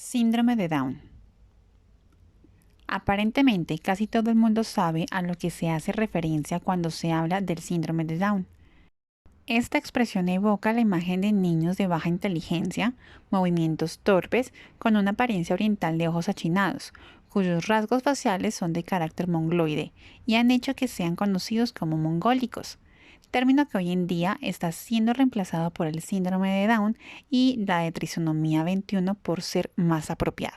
Síndrome de Down. Aparentemente, casi todo el mundo sabe a lo que se hace referencia cuando se habla del síndrome de Down. Esta expresión evoca la imagen de niños de baja inteligencia, movimientos torpes, con una apariencia oriental de ojos achinados, cuyos rasgos faciales son de carácter mongoloide y han hecho que sean conocidos como mongólicos, término que hoy en día está siendo reemplazado por el síndrome de Down y la de trisonomía 21 por ser más apropiado.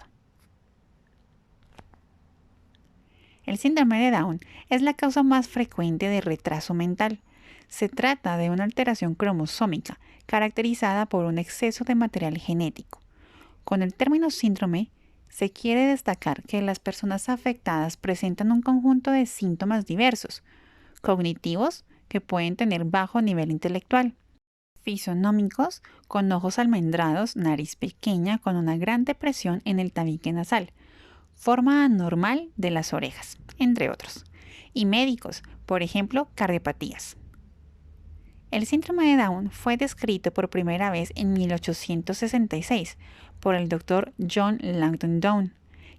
El síndrome de Down es la causa más frecuente de retraso mental. Se trata de una alteración cromosómica caracterizada por un exceso de material genético. Con el término síndrome, se quiere destacar que las personas afectadas presentan un conjunto de síntomas diversos, cognitivos, que pueden tener bajo nivel intelectual, fisonómicos, con ojos almendrados, nariz pequeña con una gran depresión en el tabique nasal, forma anormal de las orejas, entre otros, y médicos, por ejemplo, cardiopatías. El síndrome de Down fue descrito por primera vez en 1866 por el doctor John Langdon Down,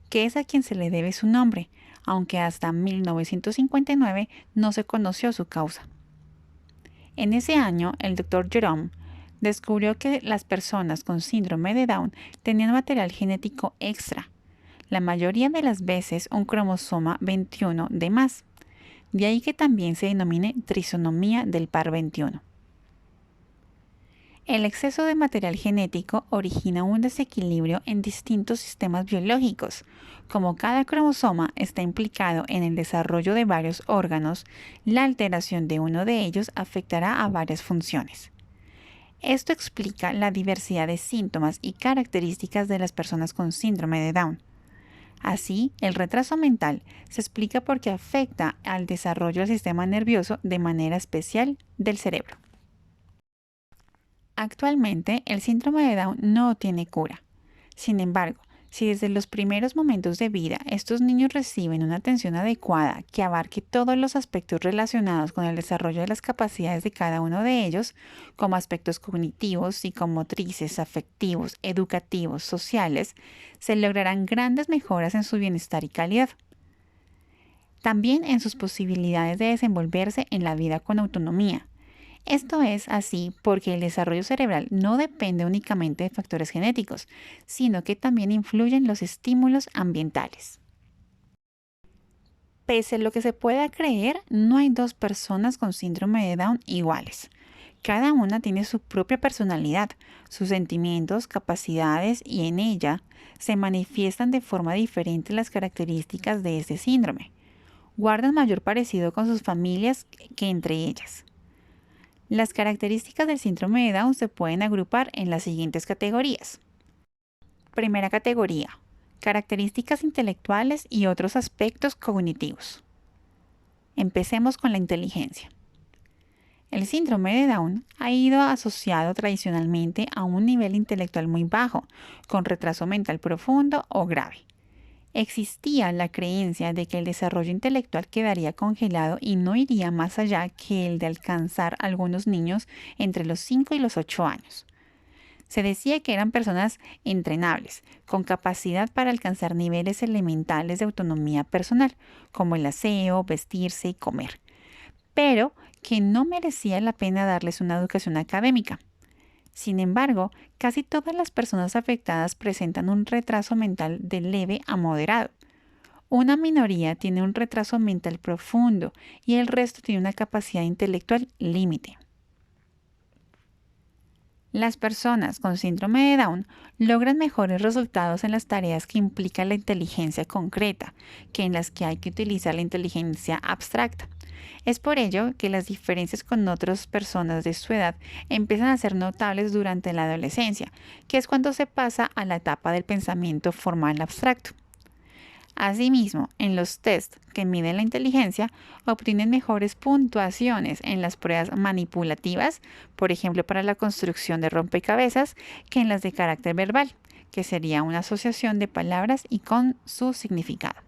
que es a quien se le debe su nombre, aunque hasta 1959 no se conoció su causa. En ese año, el doctor Jerome descubrió que las personas con síndrome de Down tenían material genético extra, la mayoría de las veces un cromosoma 21 de más. De ahí que también se denomine trisonomía del par 21. El exceso de material genético origina un desequilibrio en distintos sistemas biológicos. Como cada cromosoma está implicado en el desarrollo de varios órganos, la alteración de uno de ellos afectará a varias funciones. Esto explica la diversidad de síntomas y características de las personas con síndrome de Down. Así, el retraso mental se explica porque afecta al desarrollo del sistema nervioso de manera especial del cerebro. Actualmente, el síndrome de Down no tiene cura. Sin embargo, si desde los primeros momentos de vida estos niños reciben una atención adecuada que abarque todos los aspectos relacionados con el desarrollo de las capacidades de cada uno de ellos, como aspectos cognitivos, psicomotrices, afectivos, educativos, sociales, se lograrán grandes mejoras en su bienestar y calidad. También en sus posibilidades de desenvolverse en la vida con autonomía. Esto es así porque el desarrollo cerebral no depende únicamente de factores genéticos, sino que también influyen los estímulos ambientales. Pese a lo que se pueda creer, no hay dos personas con síndrome de Down iguales. Cada una tiene su propia personalidad, sus sentimientos, capacidades y en ella se manifiestan de forma diferente las características de este síndrome. Guardan mayor parecido con sus familias que entre ellas. Las características del síndrome de Down se pueden agrupar en las siguientes categorías. Primera categoría: características intelectuales y otros aspectos cognitivos. Empecemos con la inteligencia. El síndrome de Down ha ido asociado tradicionalmente a un nivel intelectual muy bajo, con retraso mental profundo o grave. Existía la creencia de que el desarrollo intelectual quedaría congelado y no iría más allá que el de alcanzar a algunos niños entre los 5 y los 8 años. Se decía que eran personas entrenables, con capacidad para alcanzar niveles elementales de autonomía personal, como el aseo, vestirse y comer, pero que no merecía la pena darles una educación académica. Sin embargo, casi todas las personas afectadas presentan un retraso mental de leve a moderado. Una minoría tiene un retraso mental profundo y el resto tiene una capacidad intelectual límite. Las personas con síndrome de Down logran mejores resultados en las tareas que implican la inteligencia concreta que en las que hay que utilizar la inteligencia abstracta. Es por ello que las diferencias con otras personas de su edad empiezan a ser notables durante la adolescencia, que es cuando se pasa a la etapa del pensamiento formal abstracto. Asimismo, en los tests que miden la inteligencia, obtienen mejores puntuaciones en las pruebas manipulativas, por ejemplo para la construcción de rompecabezas, que en las de carácter verbal, que sería una asociación de palabras y con su significado.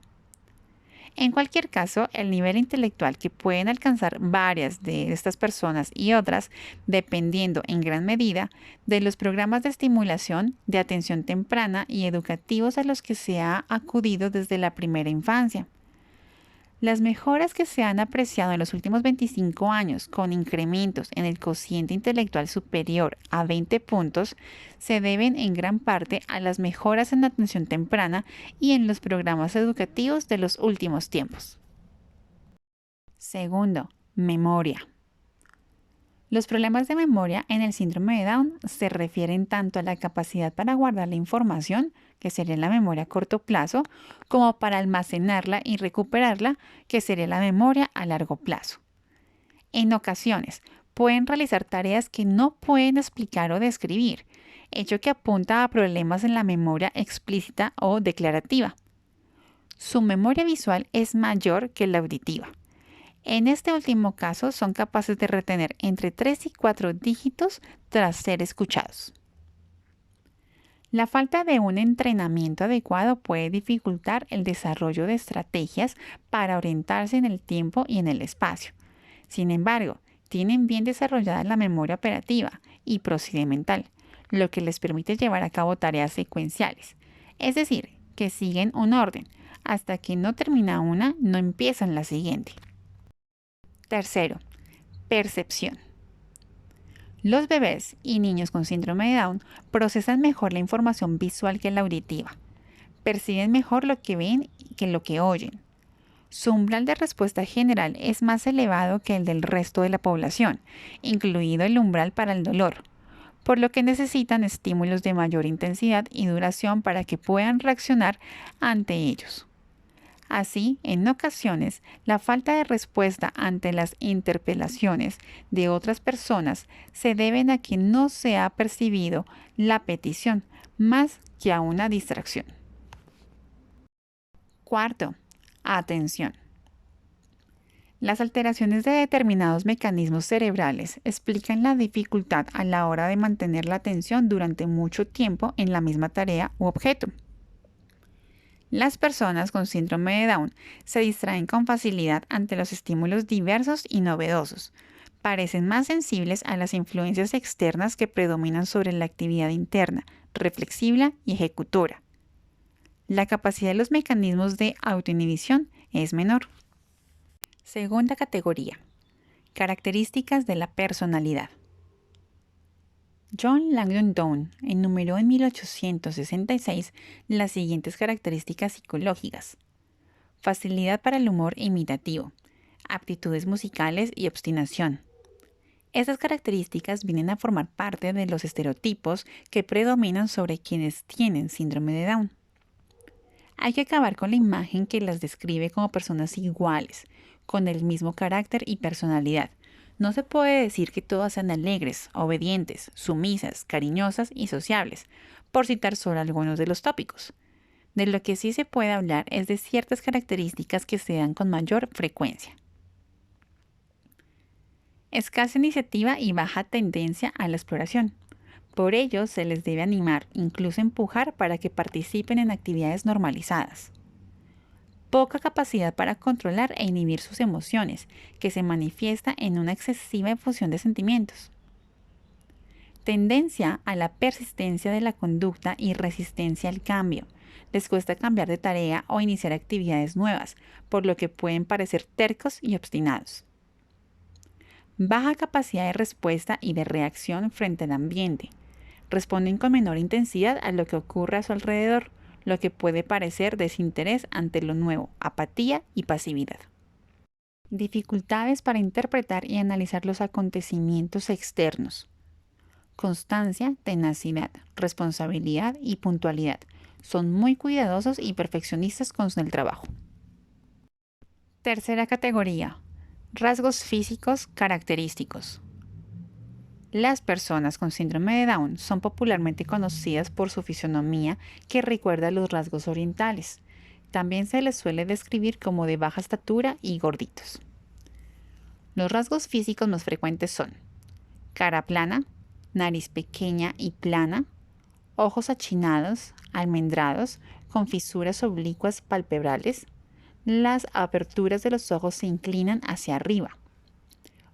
En cualquier caso, el nivel intelectual que pueden alcanzar varias de estas personas y otras, dependiendo en gran medida de los programas de estimulación, de atención temprana y educativos a los que se ha acudido desde la primera infancia. Las mejoras que se han apreciado en los últimos 25 años con incrementos en el cociente intelectual superior a 20 puntos se deben en gran parte a las mejoras en la atención temprana y en los programas educativos de los últimos tiempos. Segundo, memoria. Los problemas de memoria en el síndrome de Down se refieren tanto a la capacidad para guardar la información, que sería la memoria a corto plazo, como para almacenarla y recuperarla, que sería la memoria a largo plazo. En ocasiones, pueden realizar tareas que no pueden explicar o describir, hecho que apunta a problemas en la memoria explícita o declarativa. Su memoria visual es mayor que la auditiva. En este último caso, son capaces de retener entre 3 y 4 dígitos tras ser escuchados. La falta de un entrenamiento adecuado puede dificultar el desarrollo de estrategias para orientarse en el tiempo y en el espacio. Sin embargo, tienen bien desarrollada la memoria operativa y procedimental, lo que les permite llevar a cabo tareas secuenciales, es decir, que siguen un orden. Hasta que no termina una, no empiezan la siguiente. Tercero, percepción. Los bebés y niños con síndrome de Down procesan mejor la información visual que la auditiva. Perciben mejor lo que ven que lo que oyen. Su umbral de respuesta general es más elevado que el del resto de la población, incluido el umbral para el dolor, por lo que necesitan estímulos de mayor intensidad y duración para que puedan reaccionar ante ellos. Así, en ocasiones, la falta de respuesta ante las interpelaciones de otras personas se deben a que no se ha percibido la petición más que a una distracción. Cuarto, atención. Las alteraciones de determinados mecanismos cerebrales explican la dificultad a la hora de mantener la atención durante mucho tiempo en la misma tarea u objeto. Las personas con síndrome de Down se distraen con facilidad ante los estímulos diversos y novedosos. Parecen más sensibles a las influencias externas que predominan sobre la actividad interna, reflexiva y ejecutora. La capacidad de los mecanismos de autoinhibición es menor. Segunda categoría. Características de la personalidad. John Langdon Down enumeró en 1866 las siguientes características psicológicas: facilidad para el humor imitativo, aptitudes musicales y obstinación. Estas características vienen a formar parte de los estereotipos que predominan sobre quienes tienen síndrome de Down. Hay que acabar con la imagen que las describe como personas iguales, con el mismo carácter y personalidad. No se puede decir que todas sean alegres, obedientes, sumisas, cariñosas y sociables, por citar solo algunos de los tópicos. De lo que sí se puede hablar es de ciertas características que se dan con mayor frecuencia. Escasa iniciativa y baja tendencia a la exploración. Por ello, se les debe animar, incluso empujar, para que participen en actividades normalizadas. Poca capacidad para controlar e inhibir sus emociones, que se manifiesta en una excesiva efusión de sentimientos. Tendencia a la persistencia de la conducta y resistencia al cambio. Les cuesta cambiar de tarea o iniciar actividades nuevas, por lo que pueden parecer tercos y obstinados. Baja capacidad de respuesta y de reacción frente al ambiente. Responden con menor intensidad a lo que ocurre a su alrededor, lo que puede parecer desinterés ante lo nuevo, apatía y pasividad. Dificultades para interpretar y analizar los acontecimientos externos. Constancia, tenacidad, responsabilidad y puntualidad. Son muy cuidadosos y perfeccionistas con el trabajo. Tercera categoría. Rasgos físicos característicos. Las personas con síndrome de Down son popularmente conocidas por su fisonomía que recuerda a los rasgos orientales. También se les suele describir como de baja estatura y gorditos. Los rasgos físicos más frecuentes son cara plana, nariz pequeña y plana, ojos achinados, almendrados, con fisuras oblicuas palpebrales, Las aperturas de los ojos se inclinan hacia arriba.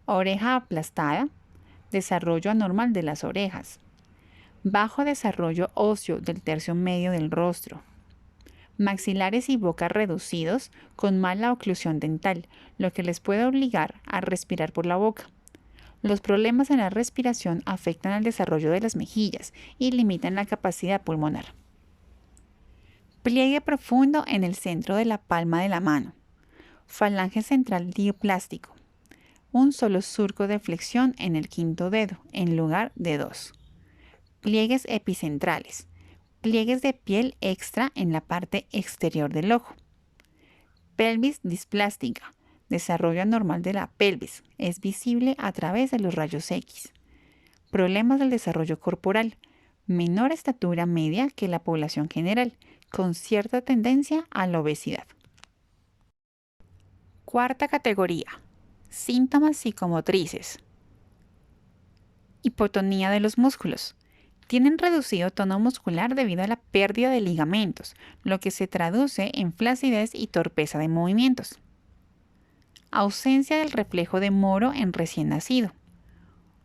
Oreja aplastada, desarrollo anormal de las orejas. Bajo desarrollo óseo del tercio medio del rostro. Maxilares y boca reducidos con mala oclusión dental, lo que les puede obligar a respirar por la boca. Los problemas en la respiración afectan al desarrollo de las mejillas y limitan la capacidad pulmonar. Pliegue profundo en el centro de la palma de la mano. Falange central dioplástico. Un solo surco de flexión en el quinto dedo, en lugar de dos. Pliegues epicentrales. Pliegues de piel extra en la parte exterior del ojo. Pelvis displástica. Desarrollo anormal de la pelvis. Es visible a través de los rayos X. Problemas del desarrollo corporal. Menor estatura media que la población general, con cierta tendencia a la obesidad. Cuarta categoría. Síntomas psicomotrices. Hipotonía de los músculos. Tienen reducido tono muscular debido a la pérdida de ligamentos, lo que se traduce en flacidez y torpeza de movimientos. Ausencia del reflejo de Moro en recién nacido.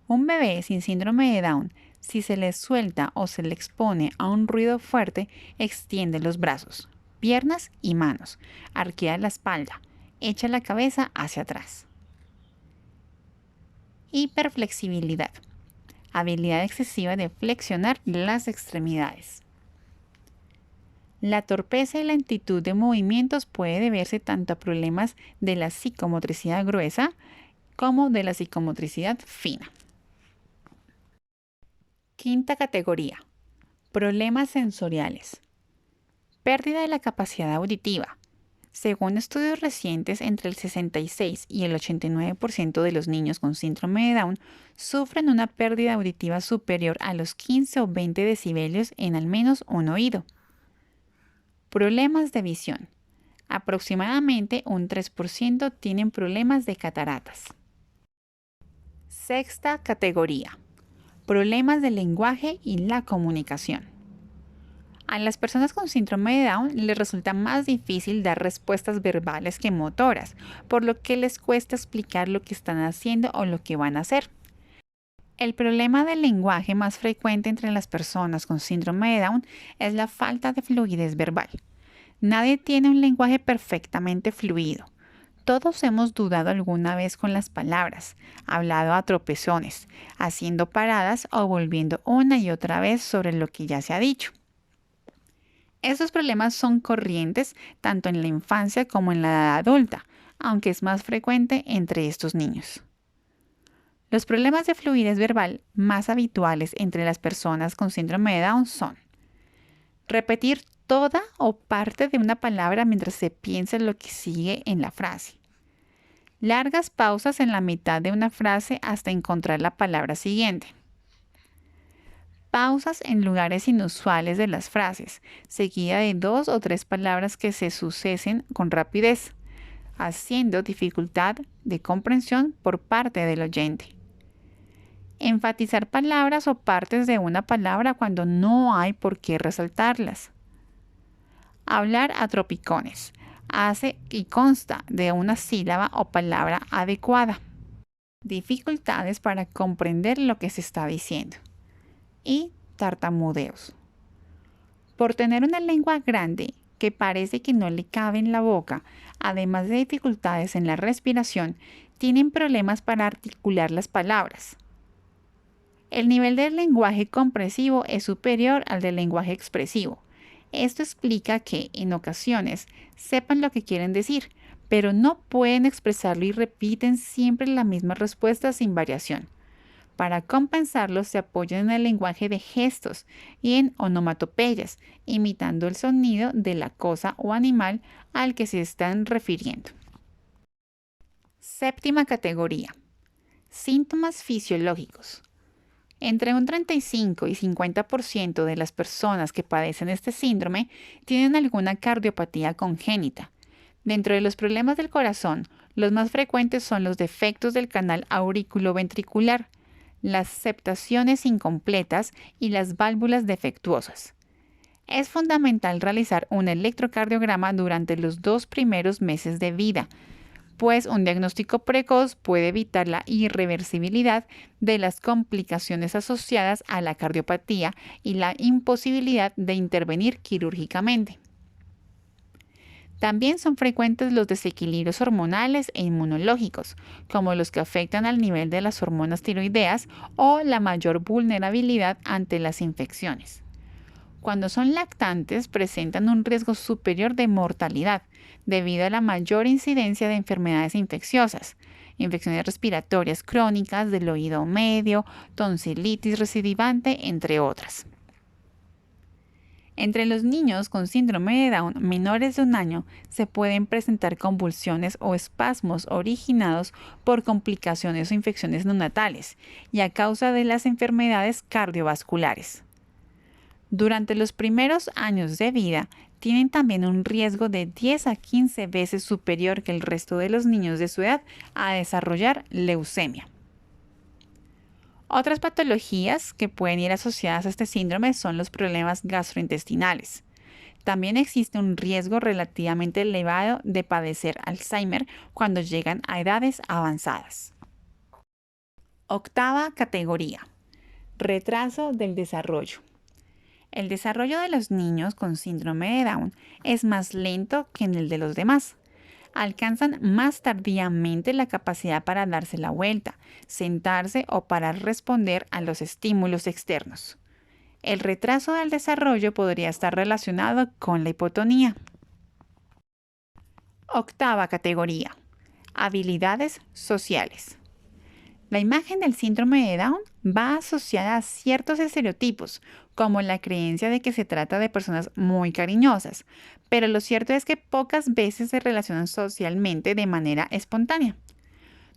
Un bebé sin síndrome de Down, si se le suelta o se le expone a un ruido fuerte, extiende los brazos, piernas y manos, arquea la espalda, echa la cabeza hacia atrás. Hiperflexibilidad. Habilidad excesiva de flexionar las extremidades. La torpeza y lentitud de movimientos puede deberse tanto a problemas de la psicomotricidad gruesa como de la psicomotricidad fina. Quinta categoría. Problemas sensoriales. Pérdida de la capacidad auditiva. Según estudios recientes, entre el 66 y el 89% de los niños con síndrome de Down sufren una pérdida auditiva superior a los 15 o 20 decibelios en al menos un oído. Problemas de visión. Aproximadamente un 3% tienen problemas de cataratas. Sexta categoría. Problemas del lenguaje y la comunicación. A las personas con síndrome de Down les resulta más difícil dar respuestas verbales que motoras, por lo que les cuesta explicar lo que están haciendo o lo que van a hacer. El problema del lenguaje más frecuente entre las personas con síndrome de Down es la falta de fluidez verbal. Nadie tiene un lenguaje perfectamente fluido. Todos hemos dudado alguna vez con las palabras, hablado a tropezones, haciendo paradas o volviendo una y otra vez sobre lo que ya se ha dicho. Estos problemas son corrientes tanto en la infancia como en la edad adulta, aunque es más frecuente entre estos niños. Los problemas de fluidez verbal más habituales entre las personas con síndrome de Down son repetir toda o parte de una palabra mientras se piensa en lo que sigue en la frase. Largas pausas en la mitad de una frase hasta encontrar la palabra siguiente. Pausas en lugares inusuales de las frases, seguida de 2 o 3 palabras que se suceden con rapidez, haciendo dificultad de comprensión por parte del oyente. Enfatizar palabras o partes de una palabra cuando no hay por qué resaltarlas. Hablar a tropicones. Hace y consta de una sílaba o palabra adecuada. Dificultades para comprender lo que se está diciendo. Y tartamudeos. Por tener una lengua grande que parece que no le cabe en la boca, además de dificultades en la respiración, tienen problemas para articular las palabras. El nivel del lenguaje comprensivo es superior al del lenguaje expresivo. Esto explica que, en ocasiones, sepan lo que quieren decir, pero no pueden expresarlo y repiten siempre la misma respuesta sin variación. Para compensarlo, se apoyan en el lenguaje de gestos y en onomatopeyas, imitando el sonido de la cosa o animal al que se están refiriendo. Séptima categoría. Síntomas fisiológicos. Entre un 35 y 50% de las personas que padecen este síndrome tienen alguna cardiopatía congénita. Dentro de los problemas del corazón, los más frecuentes son los defectos del canal auriculoventricular, las septaciones incompletas y las válvulas defectuosas. Es fundamental realizar un electrocardiograma durante los 2 primeros meses de vida, pues un diagnóstico precoz puede evitar la irreversibilidad de las complicaciones asociadas a la cardiopatía y la imposibilidad de intervenir quirúrgicamente. También son frecuentes los desequilibrios hormonales e inmunológicos, como los que afectan al nivel de las hormonas tiroideas o la mayor vulnerabilidad ante las infecciones. Cuando son lactantes, presentan un riesgo superior de mortalidad debido a la mayor incidencia de enfermedades infecciosas, infecciones respiratorias crónicas del oído medio, tonsilitis recidivante, entre otras. Entre los niños con síndrome de Down menores de 1 año se pueden presentar convulsiones o espasmos originados por complicaciones o infecciones neonatales y a causa de las enfermedades cardiovasculares. Durante los primeros años de vida, tienen también un riesgo de 10 a 15 veces superior que el resto de los niños de su edad a desarrollar leucemia. Otras patologías que pueden ir asociadas a este síndrome son los problemas gastrointestinales. También existe un riesgo relativamente elevado de padecer Alzheimer cuando llegan a edades avanzadas. Octava categoría: retraso del desarrollo. El desarrollo de los niños con síndrome de Down es más lento que en el de los demás. Alcanzan más tardíamente la capacidad para darse la vuelta, sentarse o para responder a los estímulos externos. El retraso del desarrollo podría estar relacionado con la hipotonía. Octava categoría: habilidades sociales. La imagen del síndrome de Down va asociada a ciertos estereotipos, como la creencia de que se trata de personas muy cariñosas, pero lo cierto es que pocas veces se relacionan socialmente de manera espontánea.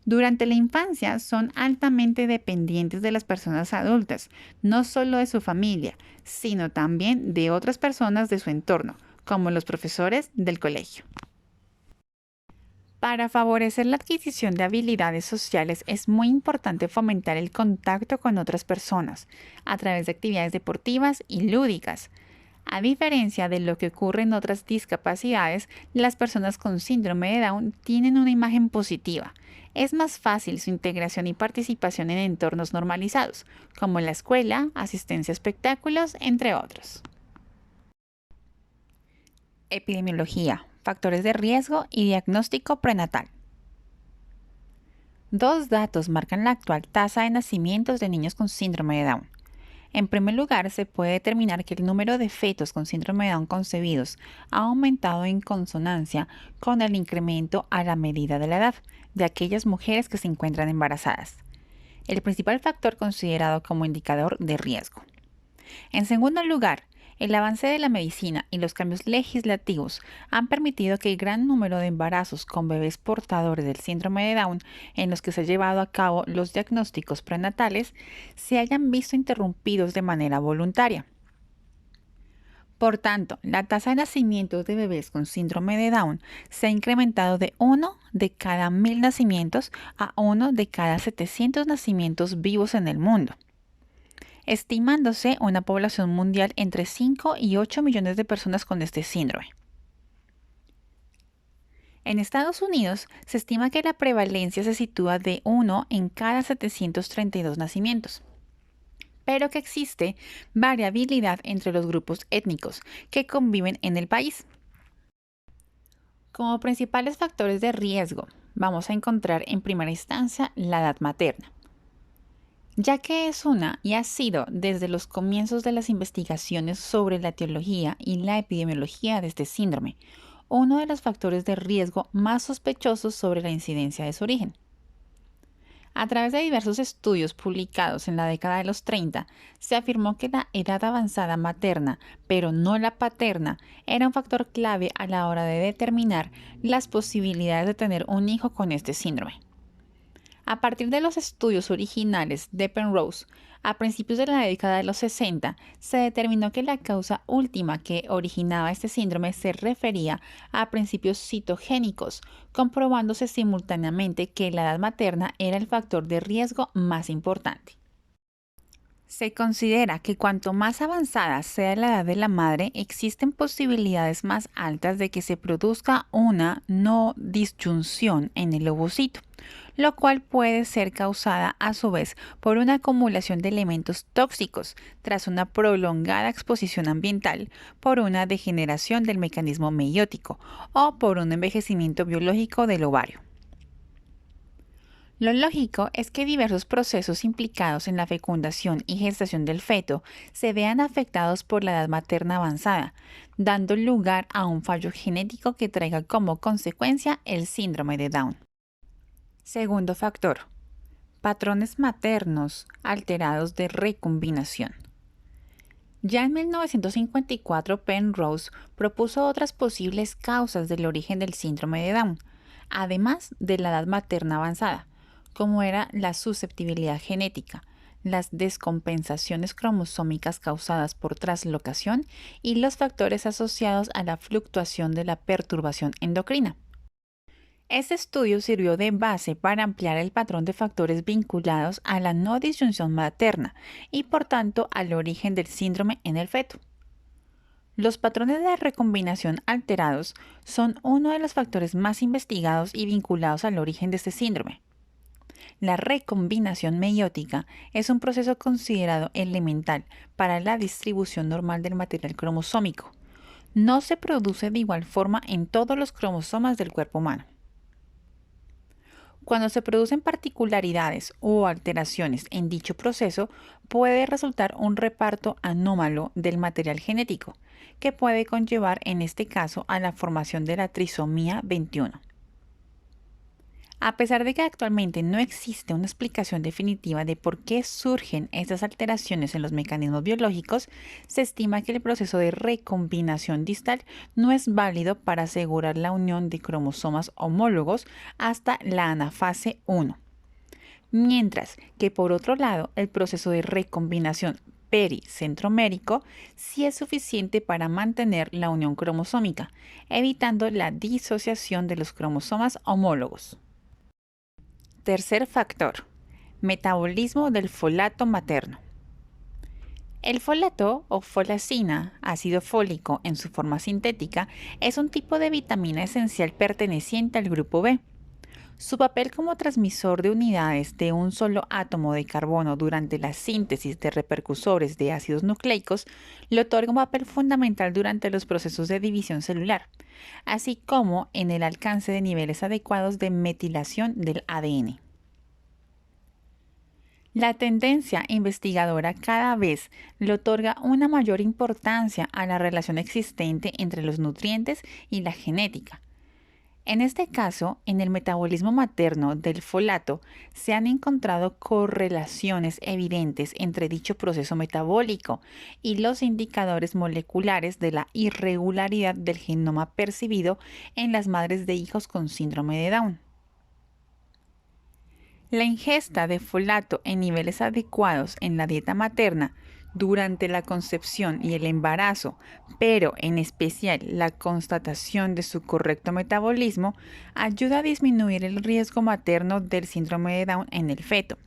Durante la infancia son altamente dependientes de las personas adultas, no solo de su familia, sino también de otras personas de su entorno, como los profesores del colegio. Para favorecer la adquisición de habilidades sociales es muy importante fomentar el contacto con otras personas a través de actividades deportivas y lúdicas. A diferencia de lo que ocurre en otras discapacidades, las personas con síndrome de Down tienen una imagen positiva. Es más fácil su integración y participación en entornos normalizados, como la escuela, asistencia a espectáculos, entre otros. Epidemiología, factores de riesgo y diagnóstico prenatal. Dos datos marcan la actual tasa de nacimientos de niños con síndrome de Down. En primer lugar, se puede determinar que el número de fetos con síndrome de Down concebidos ha aumentado en consonancia con el incremento a la medida de la edad de aquellas mujeres que se encuentran embarazadas, el principal factor considerado como indicador de riesgo. En segundo lugar, el avance de la medicina y los cambios legislativos han permitido que el gran número de embarazos con bebés portadores del síndrome de Down, en los que se han llevado a cabo los diagnósticos prenatales, se hayan visto interrumpidos de manera voluntaria. Por tanto, la tasa de nacimientos de bebés con síndrome de Down se ha incrementado de 1 de cada 1000 nacimientos a 1 de cada 700 nacimientos vivos en el mundo, estimándose una población mundial entre 5 y 8 millones de personas con este síndrome. En Estados Unidos se estima que la prevalencia se sitúa de 1 en cada 732 nacimientos, pero que existe variabilidad entre los grupos étnicos que conviven en el país. Como principales factores de riesgo, vamos a encontrar en primera instancia la edad materna, ya que es una y ha sido desde los comienzos de las investigaciones sobre la etiología y la epidemiología de este síndrome, uno de los factores de riesgo más sospechosos sobre la incidencia de su origen. A través de diversos estudios publicados en la década de los 30, se afirmó que la edad avanzada materna, pero no la paterna, era un factor clave a la hora de determinar las posibilidades de tener un hijo con este síndrome. A partir de los estudios originales de Penrose, a principios de la década de los 60, se determinó que la causa última que originaba este síndrome se refería a principios citogénicos, comprobándose simultáneamente que la edad materna era el factor de riesgo más importante. Se considera que cuanto más avanzada sea la edad de la madre, existen posibilidades más altas de que se produzca una no disyunción en el ovocito, lo cual puede ser causada a su vez por una acumulación de elementos tóxicos tras una prolongada exposición ambiental, por una degeneración del mecanismo meiótico o por un envejecimiento biológico del ovario. Lo lógico es que diversos procesos implicados en la fecundación y gestación del feto se vean afectados por la edad materna avanzada, dando lugar a un fallo genético que traiga como consecuencia el síndrome de Down. Segundo factor: patrones maternos alterados de recombinación. Ya en 1954, Penrose propuso otras posibles causas del origen del síndrome de Down, además de la edad materna avanzada, como era la susceptibilidad genética, las descompensaciones cromosómicas causadas por traslocación y los factores asociados a la fluctuación de la perturbación endocrina. Este estudio sirvió de base para ampliar el patrón de factores vinculados a la no disyunción materna y por tanto al origen del síndrome en el feto. Los patrones de recombinación alterados son uno de los factores más investigados y vinculados al origen de este síndrome. La recombinación meiótica es un proceso considerado elemental para la distribución normal del material cromosómico. No se produce de igual forma en todos los cromosomas del cuerpo humano. Cuando se producen particularidades o alteraciones en dicho proceso, puede resultar un reparto anómalo del material genético, que puede conllevar en este caso a la formación de la trisomía 21. A pesar de que actualmente no existe una explicación definitiva de por qué surgen estas alteraciones en los mecanismos biológicos, se estima que el proceso de recombinación distal no es válido para asegurar la unión de cromosomas homólogos hasta la anafase 1. Mientras que por otro lado, el proceso de recombinación pericentromérico sí es suficiente para mantener la unión cromosómica, evitando la disociación de los cromosomas homólogos. Tercer factor: metabolismo del folato materno. El folato o folacina, ácido fólico en su forma sintética, es un tipo de vitamina esencial perteneciente al grupo B. Su papel como transmisor de unidades de un solo átomo de carbono durante la síntesis de repercusores de ácidos nucleicos le otorga un papel fundamental durante los procesos de división celular, así como en el alcance de niveles adecuados de metilación del ADN. La tendencia investigadora cada vez le otorga una mayor importancia a la relación existente entre los nutrientes y la genética. En este caso, en el metabolismo materno del folato se han encontrado correlaciones evidentes entre dicho proceso metabólico y los indicadores moleculares de la irregularidad del genoma percibido en las madres de hijos con síndrome de Down. La ingesta de folato en niveles adecuados en la dieta materna durante la concepción y el embarazo, pero en especial la constatación de su correcto metabolismo, ayuda a disminuir el riesgo materno del síndrome de Down en el feto,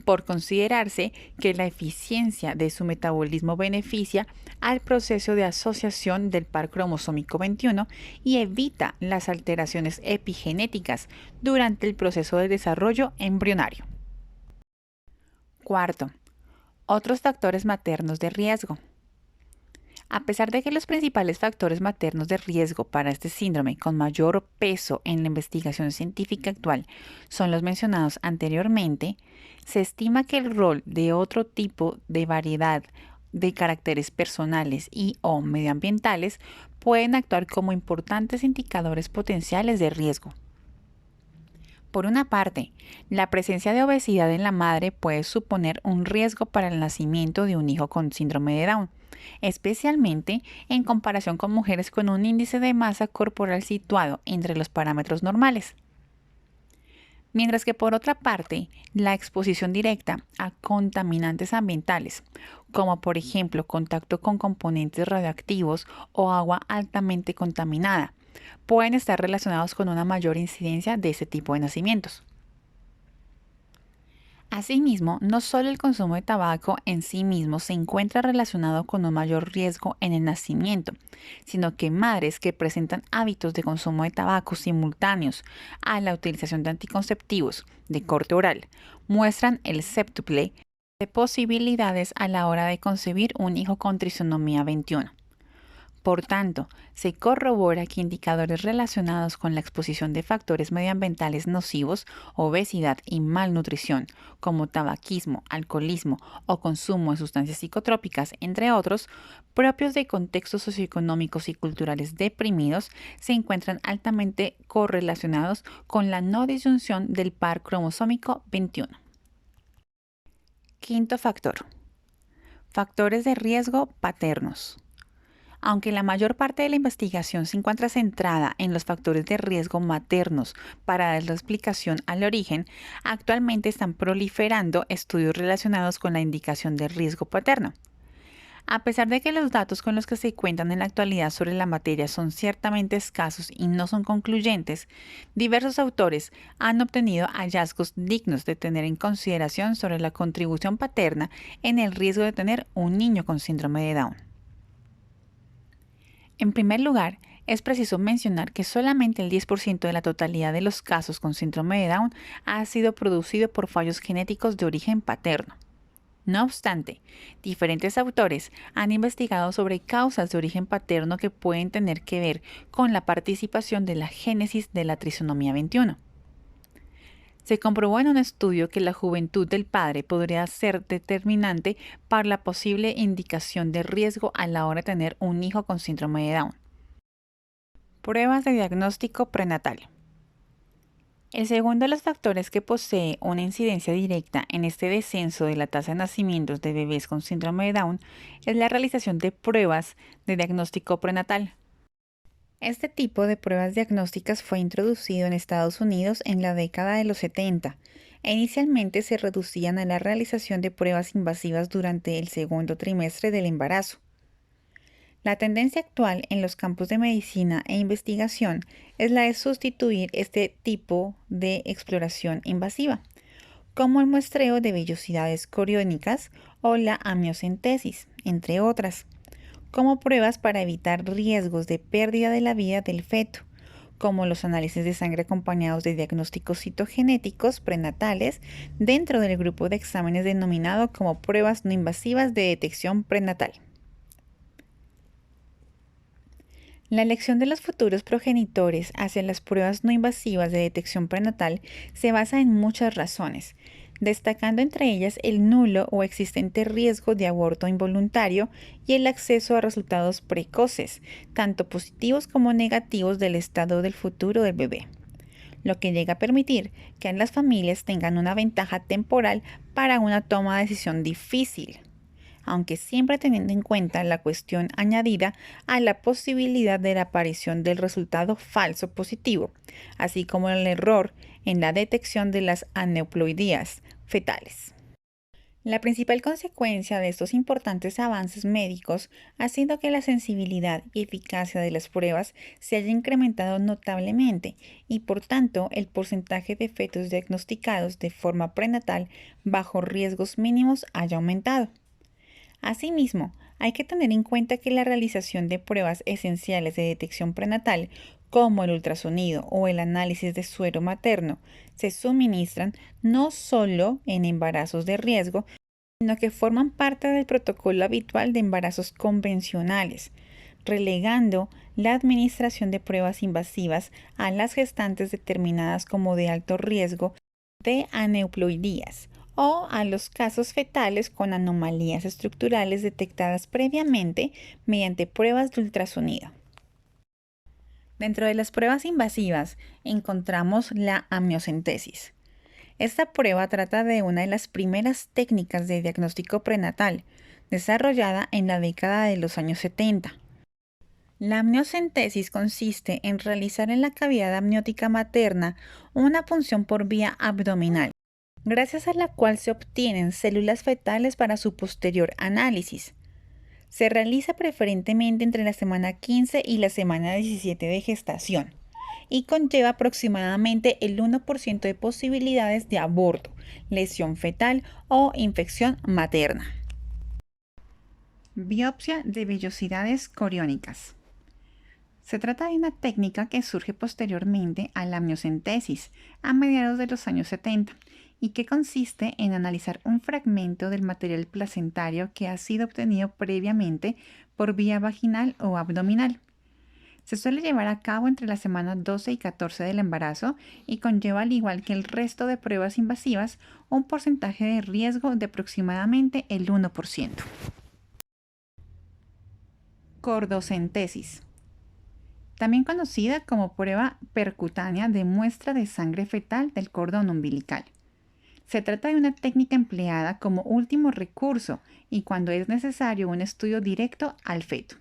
por considerarse que la eficiencia de su metabolismo beneficia al proceso de asociación del par cromosómico 21 y evita las alteraciones epigenéticas durante el proceso de desarrollo embrionario. Cuarto, otros factores maternos de riesgo. A pesar de que los principales factores maternos de riesgo para este síndrome con mayor peso en la investigación científica actual son los mencionados anteriormente, se estima que el rol de otro tipo de variedad de caracteres personales y o medioambientales pueden actuar como importantes indicadores potenciales de riesgo. Por una parte, la presencia de obesidad en la madre puede suponer un riesgo para el nacimiento de un hijo con síndrome de Down, especialmente en comparación con mujeres con un índice de masa corporal situado entre los parámetros normales. Mientras que por otra parte, la exposición directa a contaminantes ambientales, como por ejemplo contacto con componentes radioactivos o agua altamente contaminada, pueden estar relacionados con una mayor incidencia de este tipo de nacimientos. Asimismo, no solo el consumo de tabaco en sí mismo se encuentra relacionado con un mayor riesgo en el nacimiento, sino que madres que presentan hábitos de consumo de tabaco simultáneos a la utilización de anticonceptivos de corte oral muestran el séptuple de posibilidades a la hora de concebir un hijo con trisomía 21. Por tanto, se corrobora que indicadores relacionados con la exposición de factores medioambientales nocivos, obesidad y malnutrición, como tabaquismo, alcoholismo o consumo de sustancias psicotrópicas, entre otros, propios de contextos socioeconómicos y culturales deprimidos, se encuentran altamente correlacionados con la no disyunción del par cromosómico 21. Quinto factor. Factores de riesgo paternos. Aunque la mayor parte de la investigación se encuentra centrada en los factores de riesgo maternos para dar la explicación al origen, actualmente están proliferando estudios relacionados con la indicación de riesgo paterno. A pesar de que los datos con los que se cuentan en la actualidad sobre la materia son ciertamente escasos y no son concluyentes, diversos autores han obtenido hallazgos dignos de tener en consideración sobre la contribución paterna en el riesgo de tener un niño con síndrome de Down. En primer lugar, es preciso mencionar que solamente el 10% de la totalidad de los casos con síndrome de Down ha sido producido por fallos genéticos de origen paterno. No obstante, diferentes autores han investigado sobre causas de origen paterno que pueden tener que ver con la participación de la génesis de la trisomía 21. Se comprobó en un estudio que la juventud del padre podría ser determinante para la posible indicación de riesgo a la hora de tener un hijo con síndrome de Down. Pruebas de diagnóstico prenatal. El segundo de los factores que posee una incidencia directa en este descenso de la tasa de nacimientos de bebés con síndrome de Down es la realización de pruebas de diagnóstico prenatal. Este tipo de pruebas diagnósticas fue introducido en Estados Unidos en la década de los 70 e inicialmente se reducían a la realización de pruebas invasivas durante el segundo trimestre del embarazo. La tendencia actual en los campos de medicina e investigación es la de sustituir este tipo de exploración invasiva, como el muestreo de vellosidades coriónicas o la amniocentesis, entre otras, como pruebas para evitar riesgos de pérdida de la vida del feto, como los análisis de sangre acompañados de diagnósticos citogenéticos prenatales dentro del grupo de exámenes denominado como pruebas no invasivas de detección prenatal. La elección de los futuros progenitores hacia las pruebas no invasivas de detección prenatal se basa en muchas razones, destacando entre ellas el nulo o existente riesgo de aborto involuntario y el acceso a resultados precoces, tanto positivos como negativos del estado del futuro del bebé, lo que llega a permitir que las familias tengan una ventaja temporal para una toma de decisión difícil, aunque siempre teniendo en cuenta la cuestión añadida a la posibilidad de la aparición del resultado falso positivo, así como el error en la detección de las aneuploidías fetales. La principal consecuencia de estos importantes avances médicos ha sido que la sensibilidad y eficacia de las pruebas se haya incrementado notablemente y por tanto el porcentaje de fetos diagnosticados de forma prenatal bajo riesgos mínimos haya aumentado. Asimismo, hay que tener en cuenta que la realización de pruebas esenciales de detección prenatal, como el ultrasonido o el análisis de suero materno, se suministran no solo en embarazos de riesgo, sino que forman parte del protocolo habitual de embarazos convencionales, relegando la administración de pruebas invasivas a las gestantes determinadas como de alto riesgo de aneuploidías o a los casos fetales con anomalías estructurales detectadas previamente mediante pruebas de ultrasonido. Dentro de las pruebas invasivas encontramos la amniocentesis. Esta prueba trata de una de las primeras técnicas de diagnóstico prenatal, desarrollada en la década de los años 70. La amniocentesis consiste en realizar en la cavidad amniótica materna una punción por vía abdominal, gracias a la cual se obtienen células fetales para su posterior análisis. Se realiza preferentemente entre la semana 15 y la semana 17 de gestación y conlleva aproximadamente el 1% de posibilidades de aborto, lesión fetal o infección materna. Biopsia de vellosidades coriónicas. Se trata de una técnica que surge posteriormente a la amniocentesis, a mediados de los años 70, y que consiste en analizar un fragmento del material placentario que ha sido obtenido previamente por vía vaginal o abdominal. Se suele llevar a cabo entre las semanas 12 y 14 del embarazo y conlleva, al igual que el resto de pruebas invasivas, un porcentaje de riesgo de aproximadamente el 1%. Cordocentesis. También conocida como prueba percutánea de muestra de sangre fetal del cordón umbilical. Se trata de una técnica empleada como último recurso y cuando es necesario un estudio directo al feto.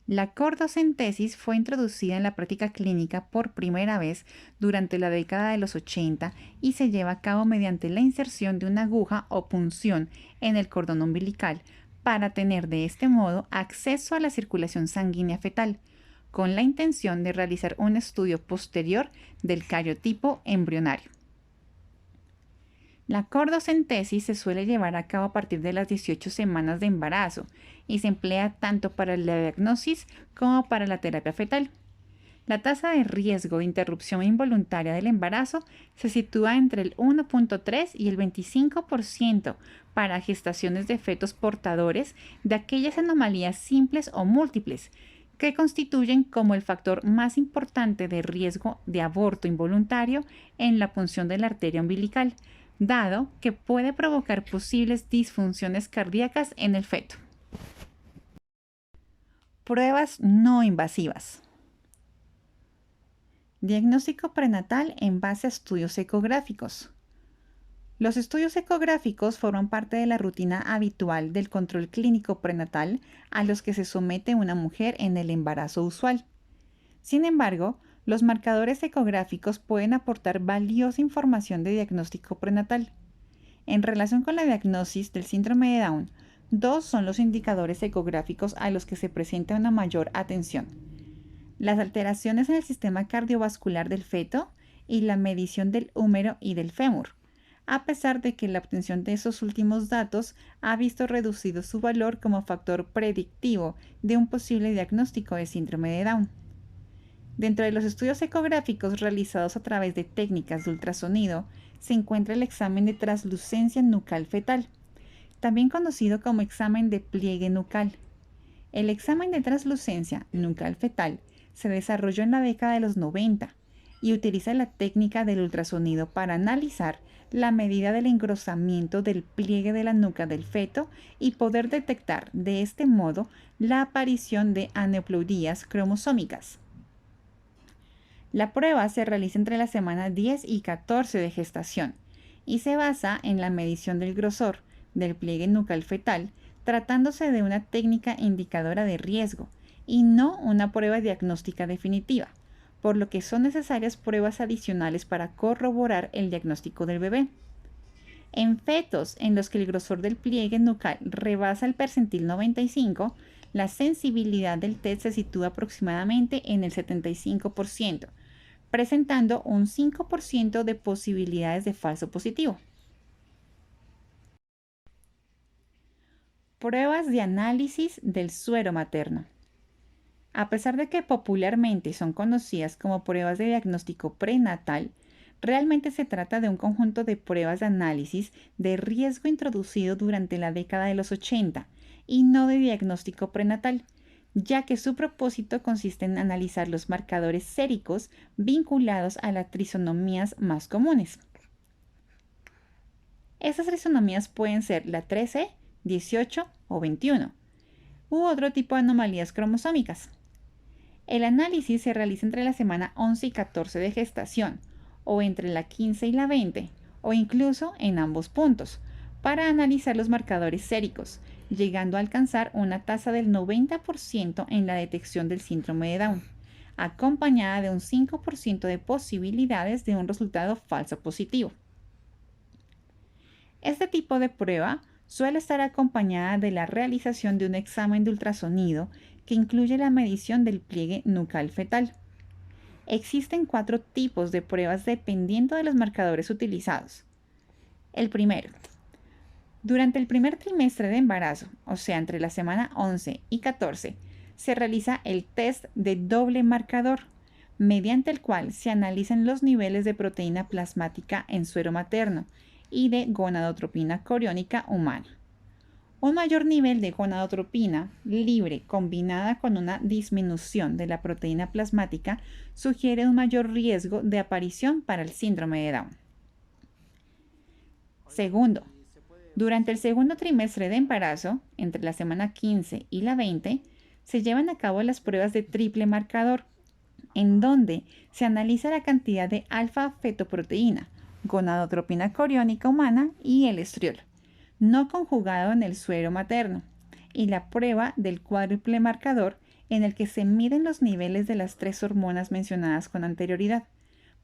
La cordocentesis fue introducida en la práctica clínica por primera vez durante la década de los 80 y se lleva a cabo mediante la inserción de una aguja o punción en el cordón umbilical para tener de este modo acceso a la circulación sanguínea fetal, con la intención de realizar un estudio posterior del cariotipo embrionario. La cordocentesis se suele llevar a cabo a partir de las 18 semanas de embarazo y se emplea tanto para la diagnosis como para la terapia fetal. La tasa de riesgo de interrupción involuntaria del embarazo se sitúa entre el 1.3 y el 25% para gestaciones de fetos portadores de aquellas anomalías simples o múltiples, que constituyen como el factor más importante de riesgo de aborto involuntario en la punción de la arteria umbilical, dado que puede provocar posibles disfunciones cardíacas en el feto. Pruebas no invasivas. Diagnóstico prenatal en base a estudios ecográficos. Los estudios ecográficos forman parte de la rutina habitual del control clínico prenatal a los que se somete una mujer en el embarazo usual. Sin embargo, los marcadores ecográficos pueden aportar valiosa información de diagnóstico prenatal. En relación con la diagnosis del síndrome de Down, dos son los indicadores ecográficos a los que se presenta una mayor atención: las alteraciones en el sistema cardiovascular del feto y la medición del húmero y del fémur, a pesar de que la obtención de esos últimos datos ha visto reducido su valor como factor predictivo de un posible diagnóstico de síndrome de Down. Dentro de los estudios ecográficos realizados a través de técnicas de ultrasonido se encuentra el examen de translucencia nucal fetal, también conocido como examen de pliegue nucal. El examen de translucencia nucal fetal se desarrolló en la década de los 90 y utiliza la técnica del ultrasonido para analizar la medida del engrosamiento del pliegue de la nuca del feto y poder detectar de este modo la aparición de aneuploidías cromosómicas. La prueba se realiza entre las semanas 10 y 14 de gestación y se basa en la medición del grosor del pliegue nucal fetal, tratándose de una técnica indicadora de riesgo y no una prueba diagnóstica definitiva, por lo que son necesarias pruebas adicionales para corroborar el diagnóstico del bebé. En fetos en los que el grosor del pliegue nucal rebasa el percentil 95, la sensibilidad del test se sitúa aproximadamente en el 75%, presentando un 5% de posibilidades de falso positivo. Pruebas de análisis del suero materno. A pesar de que popularmente son conocidas como pruebas de diagnóstico prenatal, realmente se trata de un conjunto de pruebas de análisis de riesgo introducido durante la década de los 80 y no de diagnóstico prenatal, ya que su propósito consiste en analizar los marcadores séricos vinculados a las trisonomías más comunes. Estas trisonomías pueden ser la 13, 18 o 21, u otro tipo de anomalías cromosómicas. El análisis se realiza entre la semana 11 y 14 de gestación, o entre la 15 y la 20, o incluso en ambos puntos, para analizar los marcadores séricos, llegando a alcanzar una tasa del 90% en la detección del síndrome de Down, acompañada de un 5% de posibilidades de un resultado falso positivo. Este tipo de prueba suele estar acompañada de la realización de un examen de ultrasonido que incluye la medición del pliegue nucal fetal. Existen 4 tipos de pruebas dependiendo de los marcadores utilizados. El primero, durante el primer trimestre de embarazo, o sea, entre la semana 11 y 14, se realiza el test de doble marcador, mediante el cual se analizan los niveles de proteína plasmática en suero materno y de gonadotropina coriónica humana. Un mayor nivel de gonadotropina libre combinada con una disminución de la proteína plasmática sugiere un mayor riesgo de aparición para el síndrome de Down. Segundo, durante el segundo trimestre de embarazo, entre la semana 15 y la 20, se llevan a cabo las pruebas de triple marcador, en donde se analiza la cantidad de alfa-fetoproteína, gonadotropina coriónica humana y el estriol, no conjugado en el suero materno, y la prueba del cuádruple marcador, en el que se miden los niveles de las 3 hormonas mencionadas con anterioridad,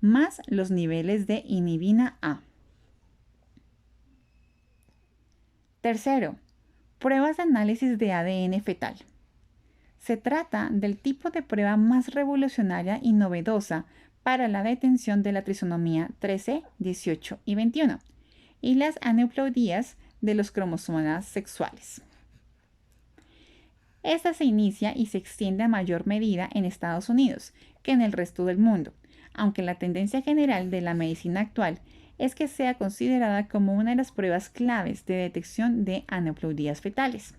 más los niveles de inhibina A. Tercero, pruebas de análisis de ADN fetal. Se trata del tipo de prueba más revolucionaria y novedosa para la detención de la trisonomía 13, 18 y 21 y las aneuploidías de los cromosomas sexuales. Esta se inicia y se extiende a mayor medida en Estados Unidos que en el resto del mundo, aunque la tendencia general de la medicina actual es que sea considerada como una de las pruebas claves de detección de aneuploidías fetales.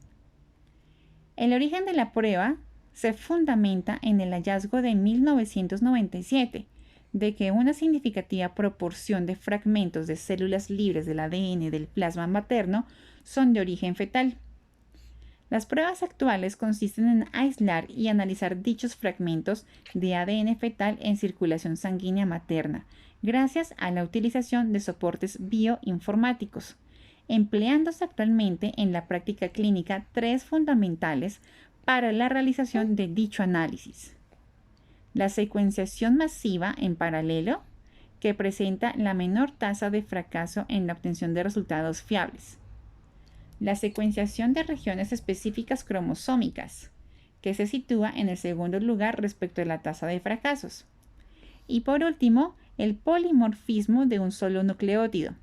El origen de la prueba se fundamenta en el hallazgo de 1997 de que una significativa proporción de fragmentos de células libres del ADN del plasma materno son de origen fetal. Las pruebas actuales consisten en aislar y analizar dichos fragmentos de ADN fetal en circulación sanguínea materna, gracias a la utilización de soportes bioinformáticos, empleándose actualmente en la práctica clínica 3 fundamentales para la realización de dicho análisis. La secuenciación masiva en paralelo, que presenta la menor tasa de fracaso en la obtención de resultados fiables. La secuenciación de regiones específicas cromosómicas, que se sitúa en el segundo lugar respecto a la tasa de fracasos. Y por último, el polimorfismo de un solo nucleótido,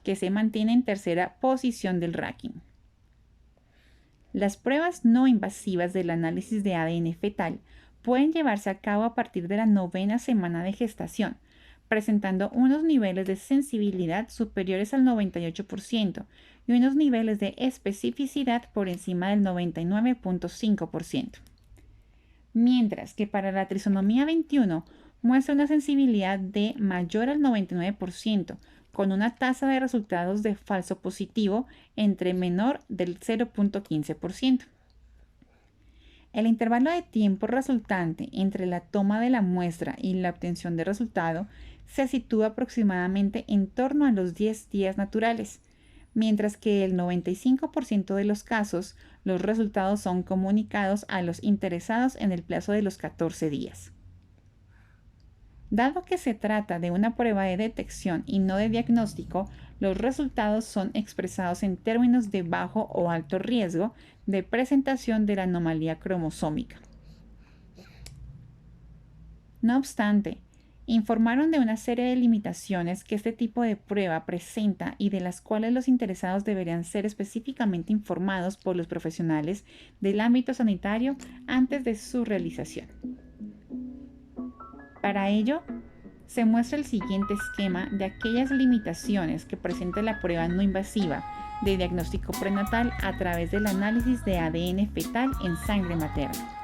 que se mantiene en tercera posición del ranking. Las pruebas no invasivas del análisis de ADN fetal pueden llevarse a cabo a partir de la 9ª semana de gestación, presentando unos niveles de sensibilidad superiores al 98% y unos niveles de especificidad por encima del 99.5%. Mientras que para la trisonomía 21 muestra una sensibilidad de mayor al 99%, con una tasa de resultados de falso positivo entre menor del 0.15%. El intervalo de tiempo resultante entre la toma de la muestra y la obtención de resultado se sitúa aproximadamente en torno a los 10 días naturales, mientras que el 95% de los casos los resultados son comunicados a los interesados en el plazo de los 14 días. Dado que se trata de una prueba de detección y no de diagnóstico, los resultados son expresados en términos de bajo o alto riesgo de presentación de la anomalía cromosómica. No obstante, informaron de una serie de limitaciones que este tipo de prueba presenta y de las cuales los interesados deberían ser específicamente informados por los profesionales del ámbito sanitario antes de su realización. Para ello, se muestra el siguiente esquema de aquellas limitaciones que presenta la prueba no invasiva de diagnóstico prenatal a través del análisis de ADN fetal en sangre materna.